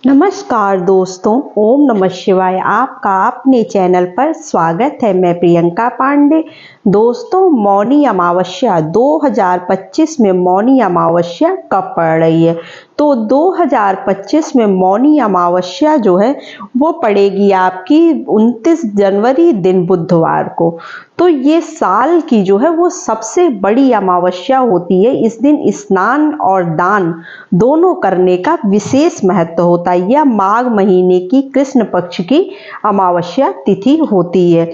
नमस्कार दोस्तों, ओम नमः शिवाय। आपका अपने चैनल पर स्वागत है। मैं प्रियंका पांडे। दोस्तों, मौनी अमावस्या 2025 में मौनी अमावस्या कब पड़ रही है? तो 2025 में मौनी अमावस्या जो है वो पड़ेगी आपकी 29 जनवरी दिन बुधवार को। तो ये साल की जो है वो सबसे बड़ी अमावस्या होती है। इस दिन स्नान और दान दोनों करने का विशेष महत्व होता है। यह माघ महीने की कृष्ण पक्ष की अमावस्या तिथि होती है।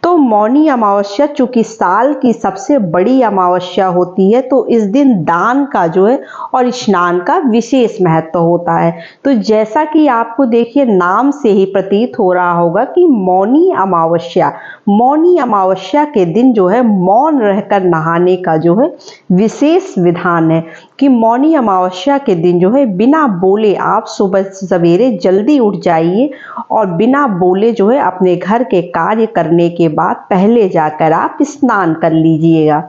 तो मौनी अमावस्या चूंकि साल की सबसे बड़ी अमावस्या होती है, तो इस दिन दान का जो है और स्नान का विशेष महत्व होता है। तो जैसा कि आपको देखिए नाम से ही प्रतीत हो रहा होगा कि मौनी अमावस्या के दिन जो है मौन रहकर नहाने का जो है विशेष विधान है कि मौनी अमावस्या के दिन जो है बिना बोले आप सुबह सवेरे जल्दी उठ जाइए और बिना बोले जो है अपने घर के कार्य करने के बाद पहले जाकर आप स्नान कर लीजिएगा,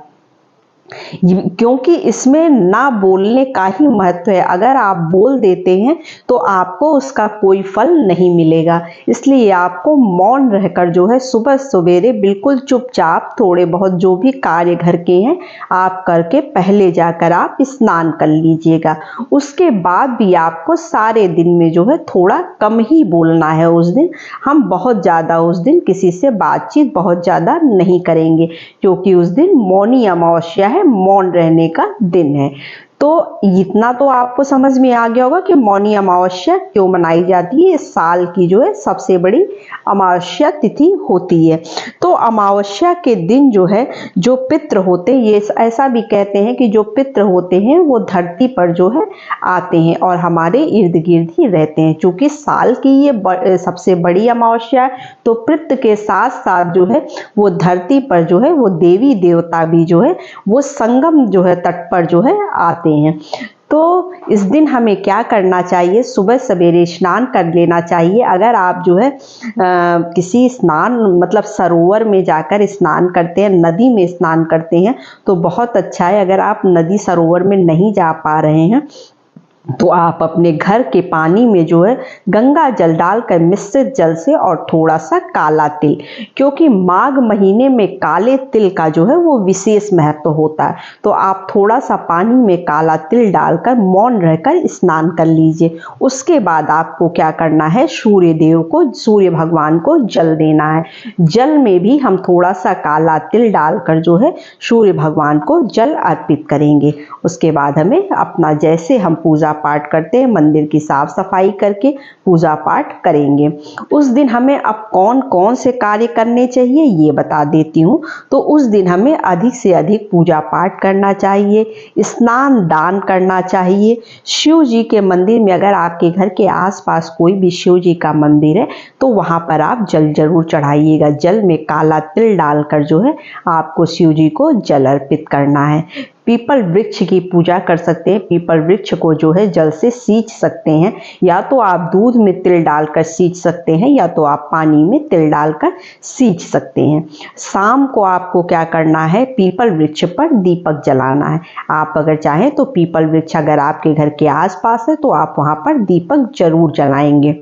क्योंकि इसमें ना बोलने का ही महत्व है। अगर आप बोल देते हैं तो आपको उसका कोई फल नहीं मिलेगा। इसलिए आपको मौन रहकर जो है सुबह सवेरे बिल्कुल चुपचाप थोड़े बहुत जो भी कार्य घर के हैं आप करके पहले जाकर आप स्नान कर लीजिएगा। उसके बाद भी आपको सारे दिन में जो है थोड़ा कम ही बोलना है। उस दिन हम बहुत ज़्यादा उस दिन किसी से बातचीत बहुत ज़्यादा नहीं करेंगे, क्योंकि उस दिन मौनी अमावस्या है, मौन रहने का दिन है। तो इतना तो आपको समझ में आ गया होगा कि मौनी अमावस्या क्यों मनाई जाती है। इस साल की जो है सबसे बड़ी अमावस्या तिथि होती है। तो अमावस्या के दिन जो है जो पितृ होते हैं, ये ऐसा भी कहते हैं कि जो पितृ होते हैं वो धरती पर जो है आते हैं और हमारे इर्द गिर्द ही रहते हैं। चूंकि साल की ये सबसे बड़ी अमावस्या है, तो पितृ के साथ साथ जो है वो धरती पर जो है वो देवी देवता भी जो है वो संगम जो है तट पर जो है आते हैं। तो इस दिन हमें क्या करना चाहिए? सुबह सवेरे स्नान कर लेना चाहिए। अगर आप जो है किसी स्नान मतलब सरोवर में जाकर स्नान करते हैं, नदी में स्नान करते हैं तो बहुत अच्छा है। अगर आप नदी सरोवर में नहीं जा पा रहे हैं तो आप अपने घर के पानी में जो है गंगा जल डालकर मिश्रित जल से और थोड़ा सा काला तिल, क्योंकि माघ महीने में काले तिल का जो है वो विशेष महत्व होता है, तो आप थोड़ा सा पानी में काला तिल डालकर मौन रहकर स्नान कर लीजिए। उसके बाद आपको क्या करना है? सूर्य भगवान को जल देना है। जल में भी हम थोड़ा सा काला तिल डालकर जो है सूर्य भगवान को जल अर्पित करेंगे। उसके बाद हमें अपना जैसे हम पूजा पाठ करते हैं मंदिर की साफ सफाई करके पूजा पाठ करेंगे। उस दिन हमें अब कौन कौन से कार्य करने चाहिए ये बता देती हूँ। तो उस दिन हमें अधिक से अधिक पूजा पाठ करना चाहिए, स्नान दान करना चाहिए। शिव जी के मंदिर में अगर आपके घर के आसपास कोई भी शिव जी का मंदिर है तो वहाँ पर आप जल जरूर चढ़ाइएगा। जल में काला तिल डालकर जो है आपको शिव जी को जल अर्पित करना है। पीपल वृक्ष की पूजा कर सकते हैं। पीपल वृक्ष को जो है जल से सींच सकते हैं, या तो आप दूध में तिल डालकर सींच सकते हैं या तो आप पानी में तिल डालकर सींच सकते हैं। शाम को आपको क्या करना है? पीपल वृक्ष पर दीपक जलाना है। आप अगर चाहें तो पीपल वृक्ष अगर आपके घर के आसपास है तो आप वहाँ पर दीपक जरूर जलाएंगे।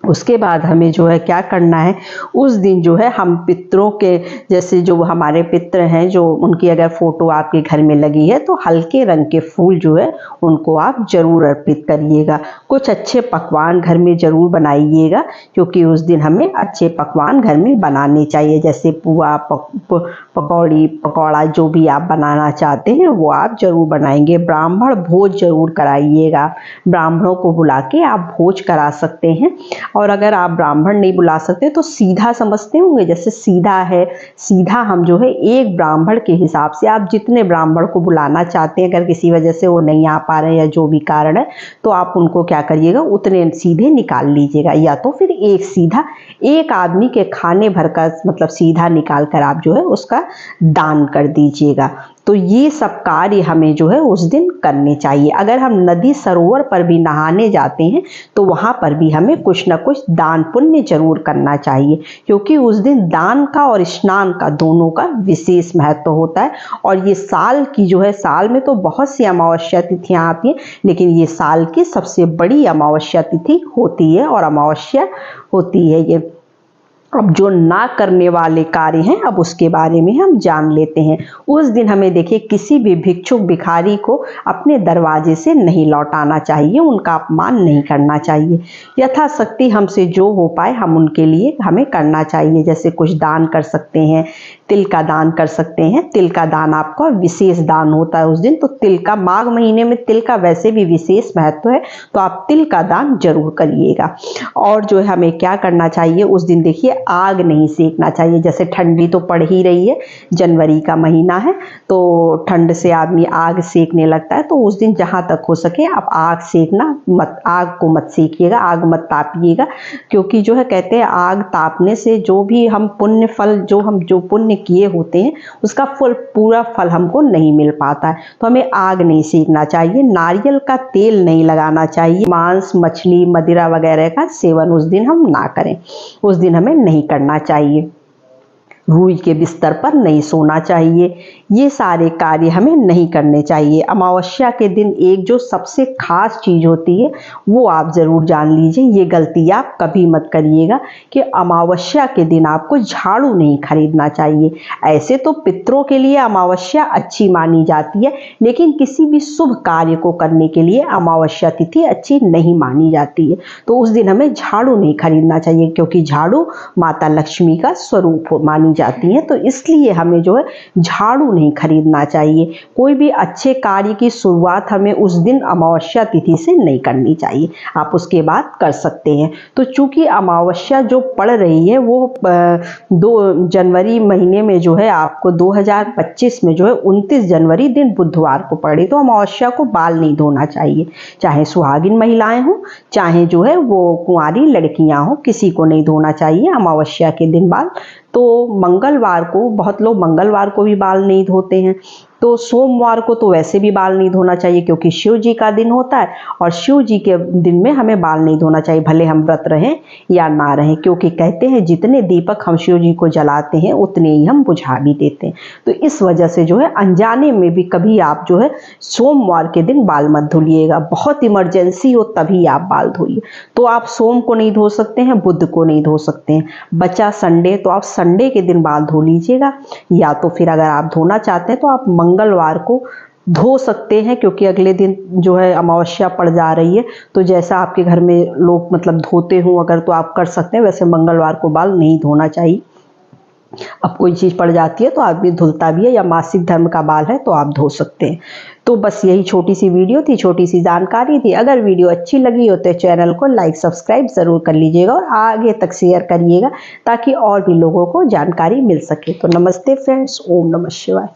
उसके बाद हमें जो है क्या करना है? उस दिन जो है हम पितरों के जैसे जो हमारे पितर हैं जो उनकी अगर फोटो आपके घर में लगी है तो हल्के रंग के फूल जो है उनको आप जरूर अर्पित करिएगा। कुछ अच्छे पकवान घर में जरूर बनाइएगा, क्योंकि उस दिन हमें अच्छे पकवान घर में बनाने चाहिए। जैसे पुआ पकौड़ी पकौड़ा जो भी आप बनाना चाहते हैं वो आप जरूर बनाएंगे। ब्राह्मण भोज जरूर कराइएगा। ब्राह्मणों को बुला के आप भोज करा सकते हैं। और अगर आप ब्राह्मण नहीं बुला सकते तो सीधा समझते होंगे, जैसे सीधा है, सीधा हम जो है एक ब्राह्मण के हिसाब से आप जितने ब्राह्मण को बुलाना चाहते हैं, अगर किसी वजह से वो नहीं आ पा रहे हैं या जो भी कारण है तो आप उनको क्या करिएगा? उतने सीधे निकाल लीजिएगा, या तो फिर एक सीधा एक आदमी के खाने भर का मतलब सीधा निकाल कर आप जो है उसका दान कर दीजिएगा। तो ये सब कार्य हमें जो है उस दिन करने चाहिए। अगर हम नदी सरोवर पर भी नहाने जाते हैं तो वहाँ पर भी हमें कुछ ना कुछ दान पुण्य जरूर करना चाहिए, क्योंकि उस दिन दान का और स्नान का दोनों का विशेष महत्व होता है। और ये साल की जो है, साल में तो बहुत सी अमावस्या तिथियां आती हैं, लेकिन ये साल की सबसे बड़ी अमावस्या तिथि होती है और अमावस्या होती है ये। अब जो ना करने वाले कार्य हैं, अब उसके बारे में हम जान लेते हैं। उस दिन हमें देखिए किसी भी भिक्षुक भिखारी को अपने दरवाजे से नहीं लौटाना चाहिए, उनका अपमान नहीं करना चाहिए। यथाशक्ति हमसे जो हो पाए हम उनके लिए हमें करना चाहिए। जैसे कुछ दान कर सकते हैं, तिल का दान कर सकते हैं। तिल का दान आपका विशेष दान होता है उस दिन, तो तिल का, माघ महीने में तिल का वैसे भी विशेष महत्व है, तो आप तिल का दान जरूर करिएगा। और जो है हमें क्या करना चाहिए उस दिन, देखिए आग नहीं सेकना चाहिए। जैसे ठंडी तो पड़ ही रही है, जनवरी का महीना है, तो ठंड से आदमी आग सेकने लगता है, तो उस दिन जहाँ तक हो सके आप आग सेकना मत, आग को मत सेकिएगा, आग मत तापिएगा। क्योंकि जो है कहते हैं आग तापने से जो भी हम पुण्य फल, जो पुण्य किए होते हैं उसका पूरा फल हमको नहीं मिल पाता है। तो हमें आग नहीं सेकना चाहिए, नारियल का तेल नहीं लगाना चाहिए, मांस मछली मदिरा वगैरह का सेवन उस दिन हम ना करें, उस दिन हमें नहीं करना चाहिए। रूई के बिस्तर पर नहीं सोना चाहिए, ये सारे कार्य हमें नहीं करने चाहिए। अमावस्या के दिन एक जो सबसे खास चीज़ होती है वो आप ज़रूर जान लीजिए, ये गलती आप कभी मत करिएगा कि अमावस्या के दिन आपको झाड़ू नहीं खरीदना चाहिए। ऐसे तो पितरों के लिए अमावस्या अच्छी मानी जाती है, लेकिन किसी भी शुभ कार्य को करने के लिए अमावस्या तिथि अच्छी नहीं मानी जाती है। तो उस दिन हमें झाड़ू नहीं खरीदना चाहिए, क्योंकि झाड़ू माता लक्ष्मी का स्वरूप मानी जाती है, तो इसलिए हमें जो है झाड़ू नहीं खरीदना चाहिए। कोई भी अच्छे कार्य की शुरुआत हमें उस दिन अमावस्या तिथि से नहीं करनी चाहिए, आप उसके बाद कर सकते हैं। तो चूंकि अमावस्या जो पड़ रही है वो 2 जनवरी महीने में जो है आपको 2025 में जो है 29 जनवरी दिन बुधवार को पड़ी, तो अमावस्या को बाल नहीं धोना चाहिए। चाहे सुहागिन महिलाएं हों, चाहे जो है वो कुंवारी लड़कियां हों, किसी को नहीं धोना चाहिए अमावस्या के दिन बाल। तो मंगलवार को बहुत लोग मंगलवार को भी बाल नहीं धोते हैं, तो सोमवार को तो वैसे भी बाल नहीं धोना चाहिए, क्योंकि शिव जी का दिन होता है और शिव जी के दिन में हमें बाल नहीं धोना चाहिए, भले हम व्रत रहें या ना रहें। क्योंकि कहते हैं जितने दीपक हम शिव जी को जलाते हैं उतने ही हम बुझा भी देते हैं। तो इस वजह से जो है अनजाने में भी कभी आप जो है सोमवार के दिन बाल मत धुलिएगा, बहुत इमरजेंसी हो तभी आप बाल धोइए। तो आप सोम को नहीं धो सकते हैं, बुध को नहीं धो सकते हैं, बचा संडे, तो आप संडे के दिन बाल धो लीजिएगा। या तो फिर अगर आप धोना चाहते हैं तो आप मंगलवार को धो सकते हैं, क्योंकि अगले दिन जो है अमावस्या पड़ जा रही है, तो जैसा आपके घर में लोग मतलब धोते हों अगर, तो आप कर सकते हैं। वैसे मंगलवार को बाल नहीं धोना चाहिए। अब कोई चीज़ पड़ जाती है तो आदमी धुलता भी है, या मासिक धर्म का बाल है तो आप धो सकते हैं। तो बस यही छोटी सी वीडियो थी, छोटी सी जानकारी थी। अगर वीडियो अच्छी लगी हो तो चैनल को लाइक सब्सक्राइब ज़रूर कर लीजिएगा और आगे तक शेयर करिएगा, ताकि और भी लोगों को जानकारी मिल सके। तो नमस्ते फ्रेंड्स, ओम नमः शिवाय।